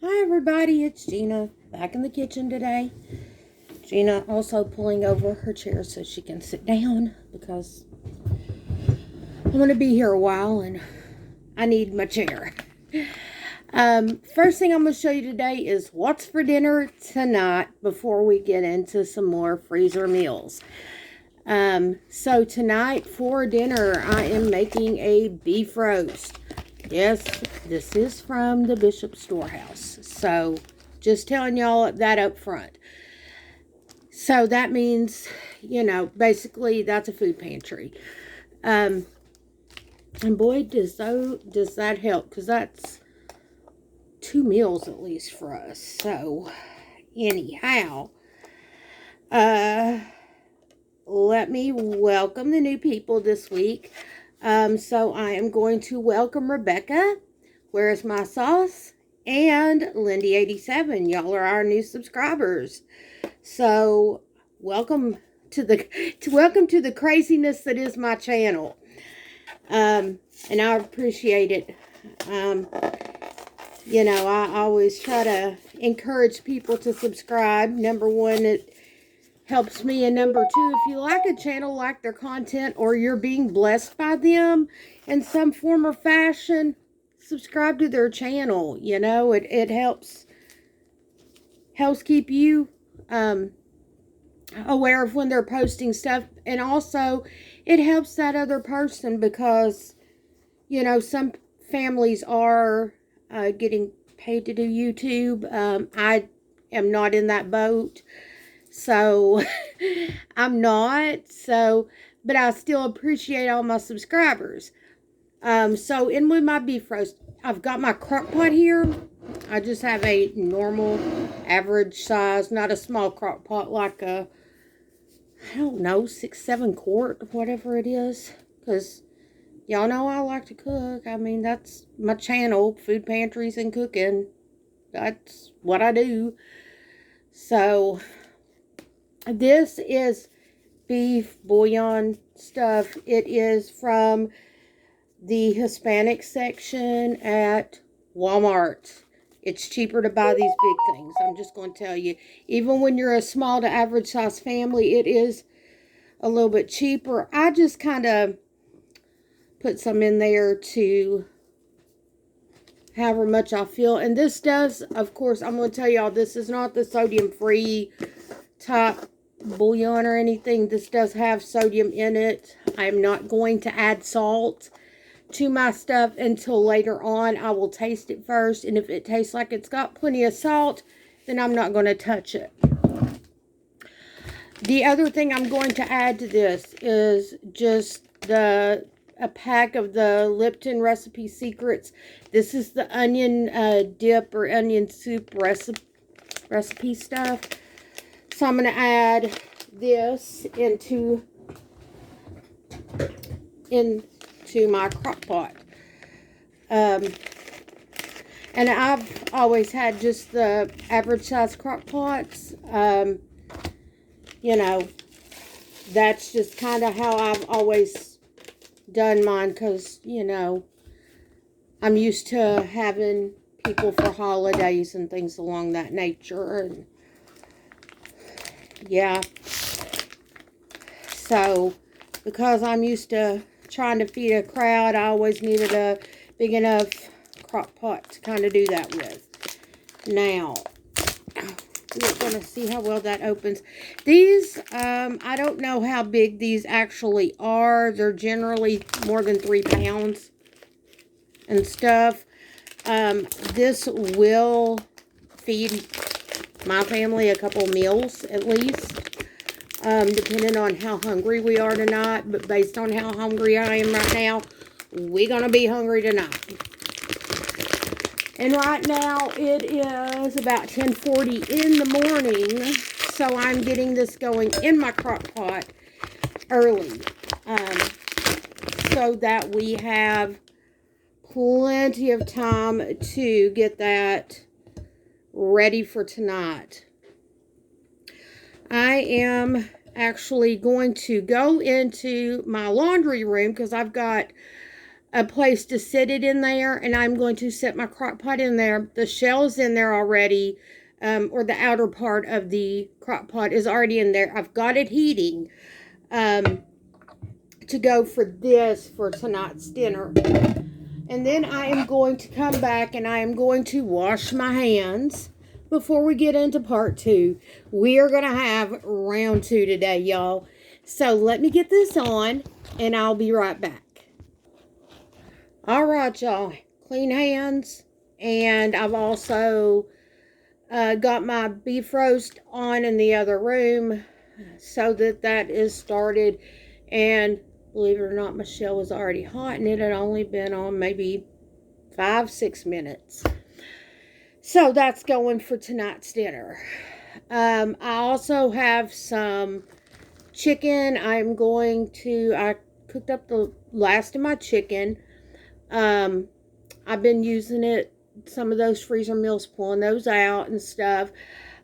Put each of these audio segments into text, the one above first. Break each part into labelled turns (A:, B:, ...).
A: Hi everybody, it's Gina back in the kitchen today. Gina also pulling over her chair so she can sit down because I'm going to be here a while and I need my chair. First thing I'm going to show you today is what's for dinner tonight before we get into some more freezer meals. So tonight for dinner I am making a beef roast. Yes, this is from the Bishop Storehouse. So just telling y'all that up front. So that means, basically that's a food pantry. And boy, does that help, because that's 2 meals at least for us. So anyhow, let me welcome the new people this week. So I am going to welcome Rebecca, Where's My Sauce, and Lindy87. Y'all are our new subscribers. So welcome to the craziness that is my channel. And I appreciate it. I always try to encourage people to subscribe. Number one, it helps me, and number two, if you like a channel, like their content, or you're being blessed by them in some form or fashion, subscribe to their channel. It helps keep you aware of when they're posting stuff, and also it helps that other person because some families are getting paid to do YouTube. I am not in that boat. So, I'm not. So, but I still appreciate all my subscribers. So in with my beef roast, I've got my crock pot here. I just have a normal, average size, not a small crock pot like I don't know, 6-7 quart, whatever it is. Because y'all know I like to cook. I mean, that's my channel, food pantries and cooking. That's what I do. So, this is beef bouillon stuff. It is from the Hispanic section at Walmart. It's cheaper to buy these big things. I'm just going to tell you. Even when you're a small to average size family, it is a little bit cheaper. I just kind of put some in there to however much I feel. And this does, of course, I'm going to tell y'all, this is not the sodium-free type bouillon or anything. This does have sodium in it. I'm not going to add salt to my stuff until later on. I will taste it first, and if it tastes like it's got plenty of salt, then I'm not going to touch it. The other thing I'm going to add to this is just a pack of the Lipton Recipe Secrets. This is the onion dip or onion soup recipe stuff. So I'm going to add this into my crock pot. And I've always had just the average size crock pots. That's just kind of how I've always done mine, because, I'm used to having people for holidays and things along that nature. And yeah. So, because I'm used to trying to feed a crowd, I always needed a big enough crock pot to kind of do that with. Now, we're going to see how well that opens. These, I don't know how big these actually are. They're generally more than 3 pounds and stuff. This will feed my family a couple meals at least. Depending on how hungry we are tonight. But based on how hungry I am right now, we're going to be hungry tonight. And right now, it is about 10:40 in the morning. So I'm getting this going in my crock pot early. So that we have plenty of time to get that ready for tonight. I am actually going to go into my laundry room because I've got a place to sit it in there, and I'm going to set my crock pot in there. The shell's in there already, or the outer part of the crock pot is already in there. I've got it heating to go for this for tonight's dinner. And then I am going to come back and I am going to wash my hands before we get into part 2. We are going to have round 2 today, y'all. So let me get this on and I'll be right back. All right, y'all. Clean hands. And I've also got my beef roast on in the other room so that is started. And believe it or not, Michelle was already hot and it had only been on maybe 5-6 minutes. So that's going for tonight's dinner. I also have some chicken. I cooked up the last of my chicken. I've been using it, some of those freezer meals, pulling those out and stuff.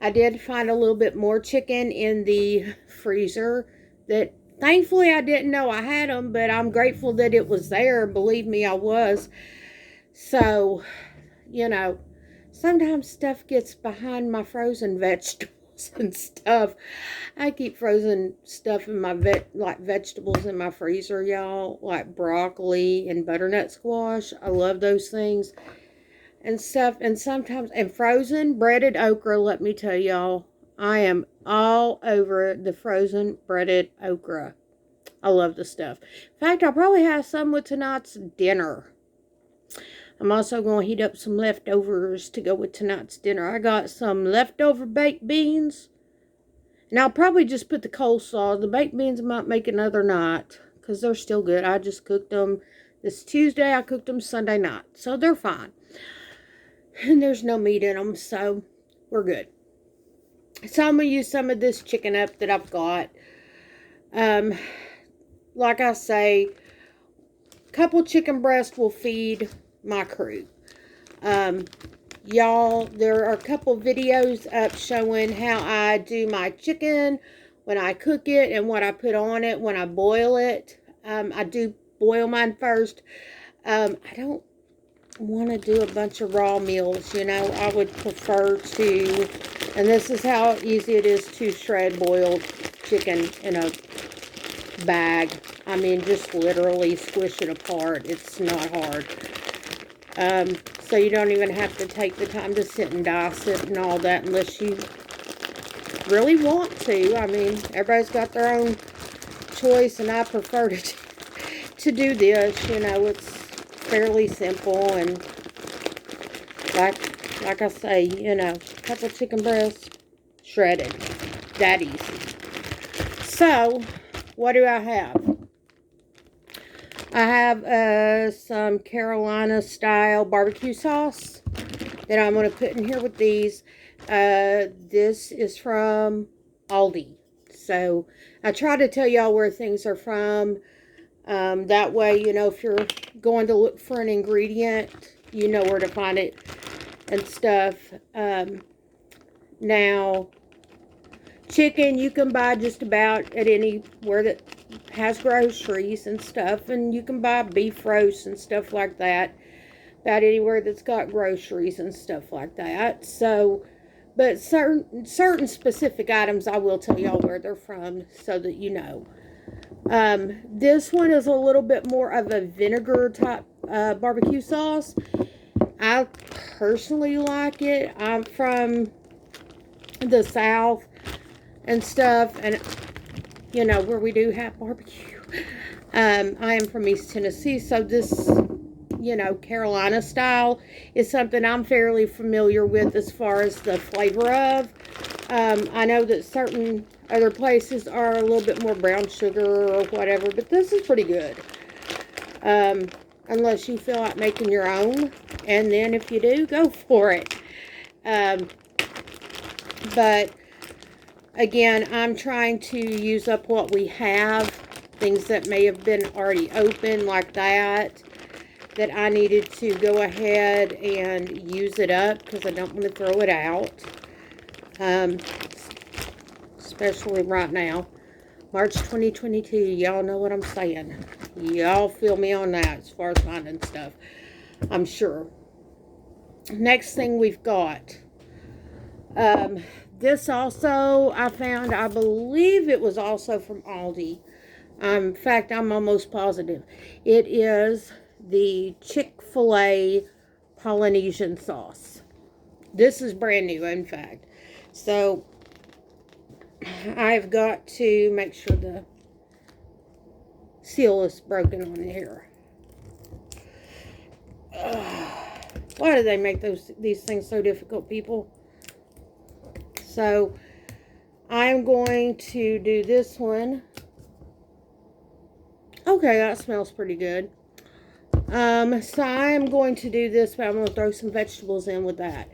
A: I did find a little bit more chicken in the freezer that thankfully I didn't know I had them, but I'm grateful that it was there. Believe me, I was. So, you know, sometimes stuff gets behind my frozen vegetables and stuff. I keep frozen stuff in my vegetables in my freezer, y'all, like broccoli and butternut squash. I love those things and stuff. And sometimes, and frozen breaded okra, let me tell y'all, I am all over the frozen breaded okra. I love the stuff. In fact, I'll probably have some with tonight's dinner. I'm also going to heat up some leftovers to go with tonight's dinner. I got some leftover baked beans. And I'll probably just put the coleslaw. The baked beans I might make another night because they're still good. I just cooked them this Tuesday. I cooked them Sunday night. So they're fine. And there's no meat in them. So we're good. So I'm going to use some of this chicken up that I've got. Like I say, a couple chicken breasts will feed my crew. Y'all, there are a couple videos up showing how I do my chicken when I cook it and what I put on it when I boil it. I do boil mine first. I don't want to do a bunch of raw meals, you know. I would prefer to, and this is how easy it is to shred boiled chicken in a bag. I mean, just literally squish it apart. It's not hard. So you don't even have to take the time to sit and dice it and all that unless you really want to. I mean, everybody's got their own choice, and I prefer to do this. You know, it's fairly simple, and like I say, you know, a couple chicken breasts shredded. That easy. So, what do I have? I have some Carolina style barbecue sauce that I'm going to put in here with these. This is from Aldi. So I try to tell y'all where things are from. That way, you know, if you're going to look for an ingredient, you know where to find it and stuff. Now, chicken you can buy just about at anywhere that has groceries and stuff, and you can buy beef roast and stuff like that about anywhere that's got groceries and stuff like that. So, but certain specific items I will tell y'all where they're from so that you know. This one is a little bit more of a vinegar type barbecue sauce. I personally like it. I'm from the South and stuff, and you know, where we do have barbecue. I am from East Tennessee, so this, you know, Carolina style is something I'm fairly familiar with as far as the flavor of. I know that certain other places are a little bit more brown sugar or whatever, but this is pretty good. Unless you feel like making your own, and then if you do, go for it. But again, I'm trying to use up what we have. Things that may have been already open like that I needed to go ahead and use it up because I don't want to throw it out. Especially right now. March 2022. Y'all know what I'm saying. Y'all feel me on that as far as finding stuff, I'm sure. Next thing we've got, this also I found, I believe it was also from Aldi. In fact, I'm almost positive. It is the Chick-fil-A Polynesian sauce. This is brand new, in fact. So, I've got to make sure the seal is broken on here. Why do they make these things so difficult, people? So, I'm going to do this one. Okay, that smells pretty good. So I'm going to do this, but I'm going to throw some vegetables in with that.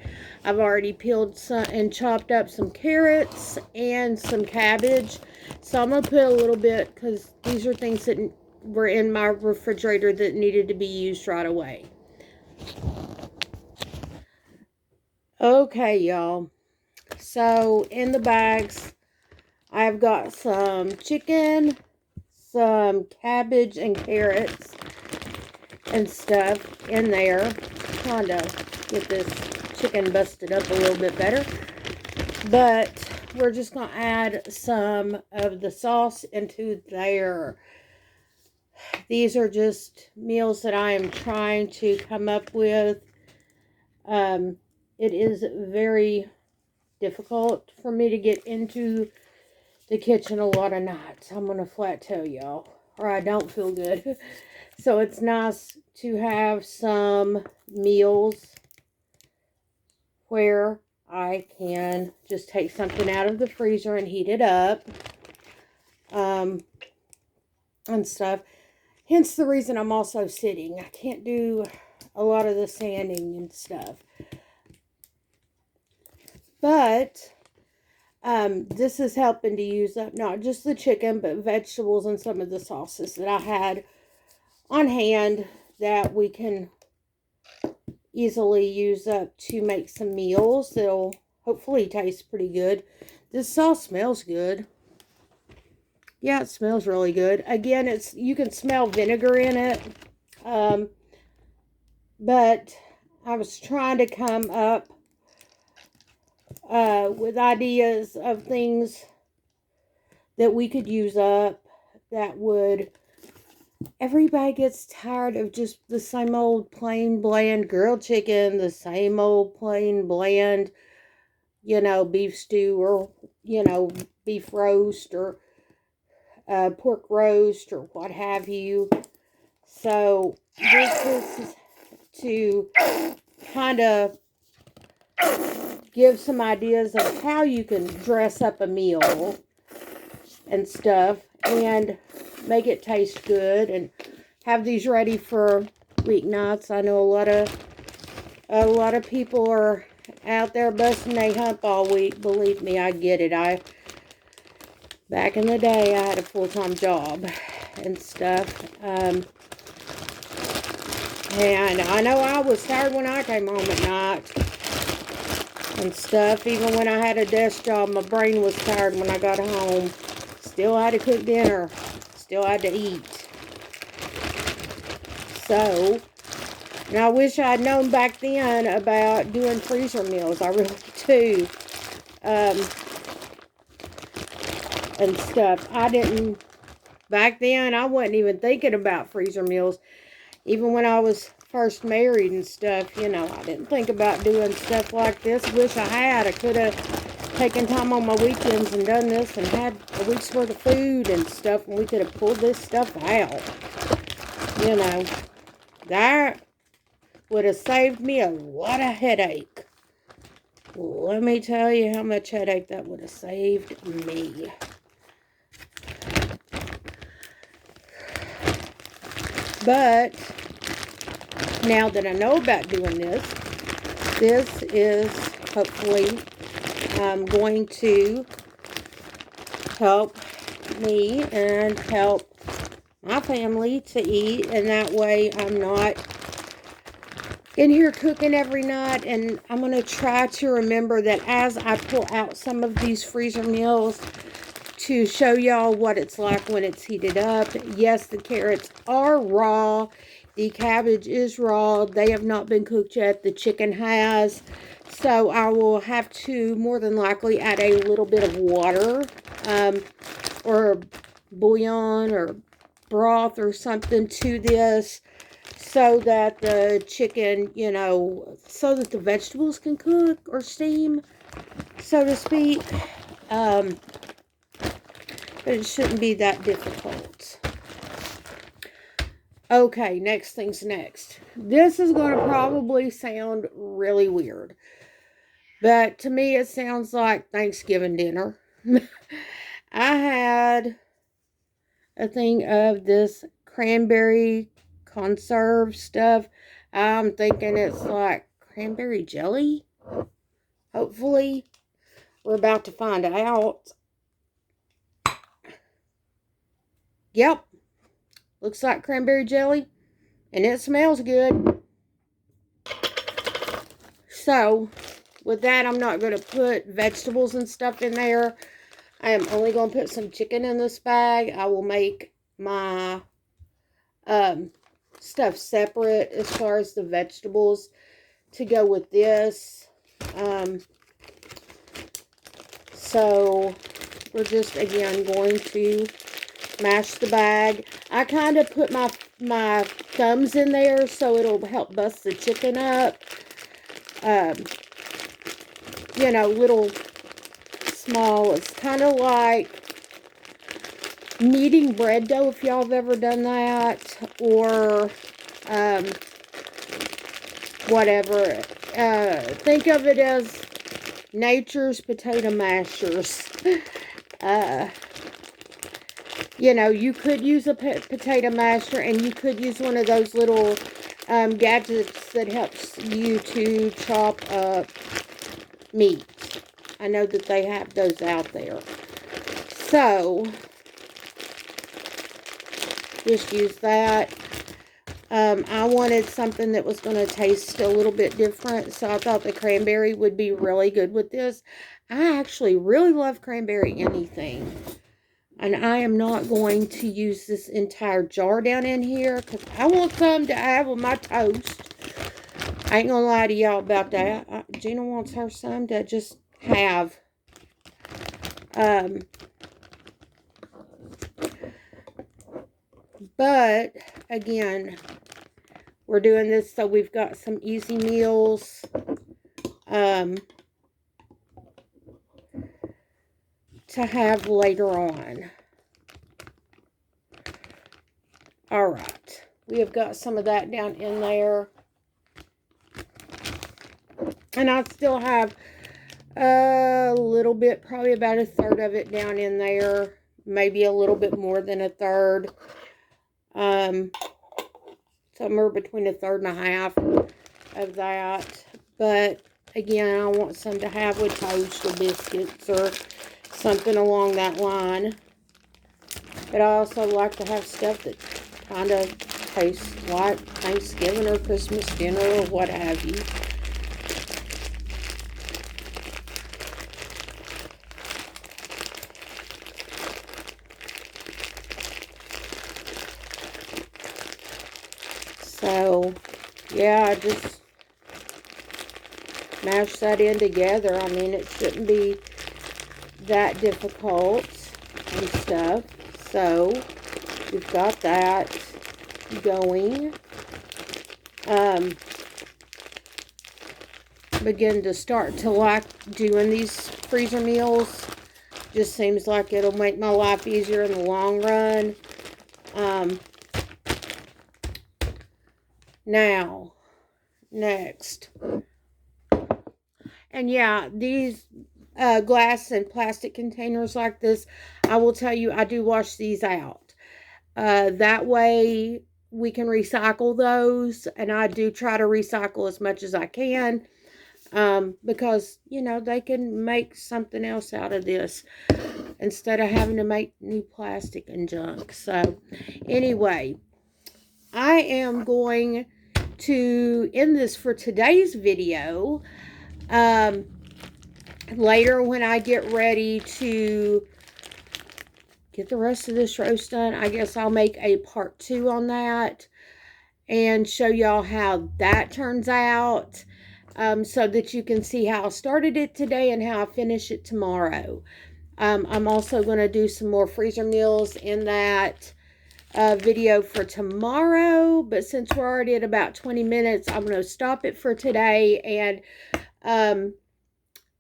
A: I've already peeled some and chopped up some carrots and some cabbage. So I'm going to put a little bit, because these are things that were in my refrigerator that needed to be used right away. Okay, y'all. So in the bags, I've got some chicken, some cabbage and carrots and stuff in there. Trying to get this chicken busted up a little bit better. But we're just going to add some of the sauce into there. These are just meals that I am trying to come up with. It is very difficult for me to get into the kitchen a lot of nights. I'm going to flat tell y'all, or I don't feel good. So it's nice to have some meals where I can just take something out of the freezer and heat it up. And stuff. Hence the reason I'm also sitting. I can't do a lot of the sanding and stuff. But this is helping to use up not just the chicken, but vegetables and some of the sauces that I had on hand that we can easily use up to make some meals that'll hopefully taste pretty good. This sauce smells good. Yeah, it smells really good. Again, you can smell vinegar in it. But I was trying to come up with ideas of things that we could use up that would... Everybody gets tired of just the same old plain bland grilled chicken, the same old plain bland, beef stew, or, beef roast, or pork roast, or what have you. So this is to kind of give some ideas of how you can dress up a meal and stuff and make it taste good, and have these ready for weeknights. I know a lot of people are out there busting their hump all week. Believe me, I get it. Back in the day, I had a full-time job and stuff. And I know I was tired when I came home at night and stuff. Even when I had a desk job, my brain was tired when I got home. Still had to cook dinner. Still had to eat. So, and I wish I'd known back then about doing freezer meals. I really do. And stuff. Back then, I wasn't even thinking about freezer meals. Even when I was first married and stuff, I didn't think about doing stuff like this. Wish I had. I could have taken time on my weekends and done this and had a week's worth of food and stuff, and we could have pulled this stuff out. That would have saved me a lot of headache. Let me tell you how much headache that would have saved me. But now that I know about doing this is hopefully going to help me and help my family to eat, and that way I'm not in here cooking every night. And I'm going to try to remember that as I pull out some of these freezer meals, to show y'all what it's like when it's heated up. Yes, the carrots are raw. The cabbage is raw. They have not been cooked yet. The chicken has. So I will have to more than likely add a little bit of water, or bouillon or broth or something to this, so that the chicken, you know, so that the vegetables can cook or steam, so to speak. But it shouldn't be that difficult. Okay, next thing's next. This is going to probably sound really weird, but to me it sounds like Thanksgiving dinner. I had a thing of this cranberry conserve stuff. I'm thinking it's like cranberry jelly. Hopefully. We're about to find out. Yep. Looks like cranberry jelly. And it smells good. So, with that, I'm not going to put vegetables and stuff in there. I am only going to put some chicken in this bag. I will make my stuff separate as far as the vegetables to go with this. So, we're just, again, going to mash the bag. I kind of put my thumbs in there so it'll help bust the chicken up. You know, little small. It's kind of like kneading bread dough, if y'all have ever done that, or whatever. Think of it as nature's potato mashers. You know, you could use a potato masher, and you could use one of those little gadgets that helps you to chop up meat. I know that they have those out there. So, just use that. I wanted something that was going to taste a little bit different, so I thought the cranberry would be really good with this. I actually really love cranberry anything. And I am not going to use this entire jar down in here, because I want some to add with my toast. I ain't going to lie to y'all about that. Gina wants her some to just have. But, again, we're doing this so we've got some easy meals. To have later on. Alright. We have got some of that down in there. And I still have a little bit, probably about a third of it down in there. Maybe a little bit more than a third. Somewhere between a third and a half of that. But, again, I want some to have with toast or biscuits or something along that line. But I also like to have stuff that kind of tastes like Thanksgiving or Christmas dinner or what have you. So, yeah, I just mash that in together. I mean, it shouldn't be that difficult and stuff. So, we've got that going. Begin to start to like doing these freezer meals. Just seems like it'll make my life easier in the long run. Now, next. And yeah, these glass and plastic containers like this, I will tell you, I do wash these out. That way we can recycle those, and I do try to recycle as much as I can, because, you know, they can make something else out of this instead of having to make new plastic and junk. So, anyway, I am going to end this for today's video. Later when I get ready to get the rest of this roast done. I guess I'll make a part 2 on that and show y'all how that turns out, so that you can see how I started it today and how I finish it tomorrow. I'm also going to do some more freezer meals in that video for tomorrow, but since we're already at about 20 minutes, I'm going to stop it for today, and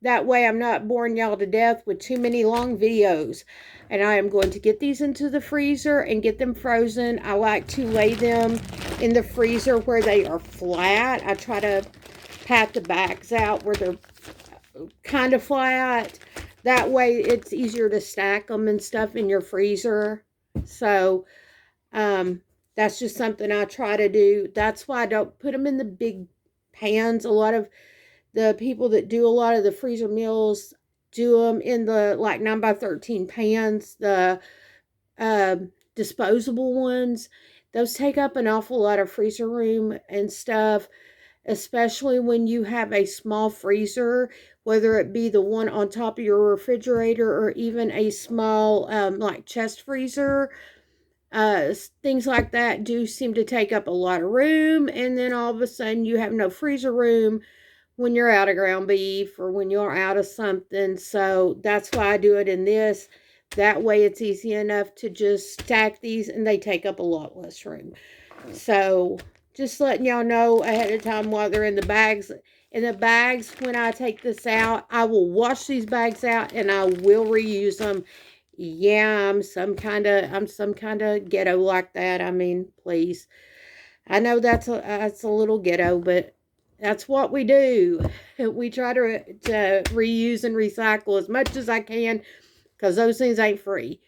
A: that way I'm not boring y'all to death with too many long videos. And I am going to get these into the freezer and get them frozen. I like to lay them in the freezer where they are flat. I try to pat the bags out where they're kind of flat. That way it's easier to stack them and stuff in your freezer. So that's just something I try to do. That's why I don't put them in the big pans. A lot of the people that do a lot of the freezer meals do them in the like 9x13 pans, the disposable ones. Those take up an awful lot of freezer room and stuff, especially when you have a small freezer, whether it be the one on top of your refrigerator or even a small like chest freezer. Things like that do seem to take up a lot of room, and then all of a sudden you have no freezer room when you're out of ground beef or when you're out of something. So that's why I do it in this. That way it's easy enough to just stack these, and they take up a lot less room. So just letting y'all know ahead of time while they're in the bags. In the bags, when I take this out, I will wash these bags out and I will reuse them. Yeah, I'm some kind of ghetto like that. I mean, please. I know that's a little ghetto, but that's what we do. We try to reuse and recycle as much as I can, because those things ain't free.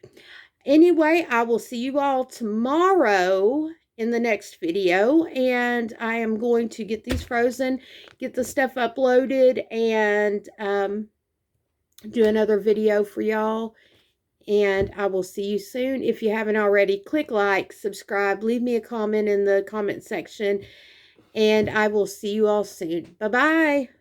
A: Anyway, I will see you all tomorrow in the next video, and I am going to get these frozen, get the stuff uploaded, and do another video for y'all. And I will see you soon. If you haven't already, click like, subscribe, leave me a comment in the comment section, and I will see you all soon. Bye-bye.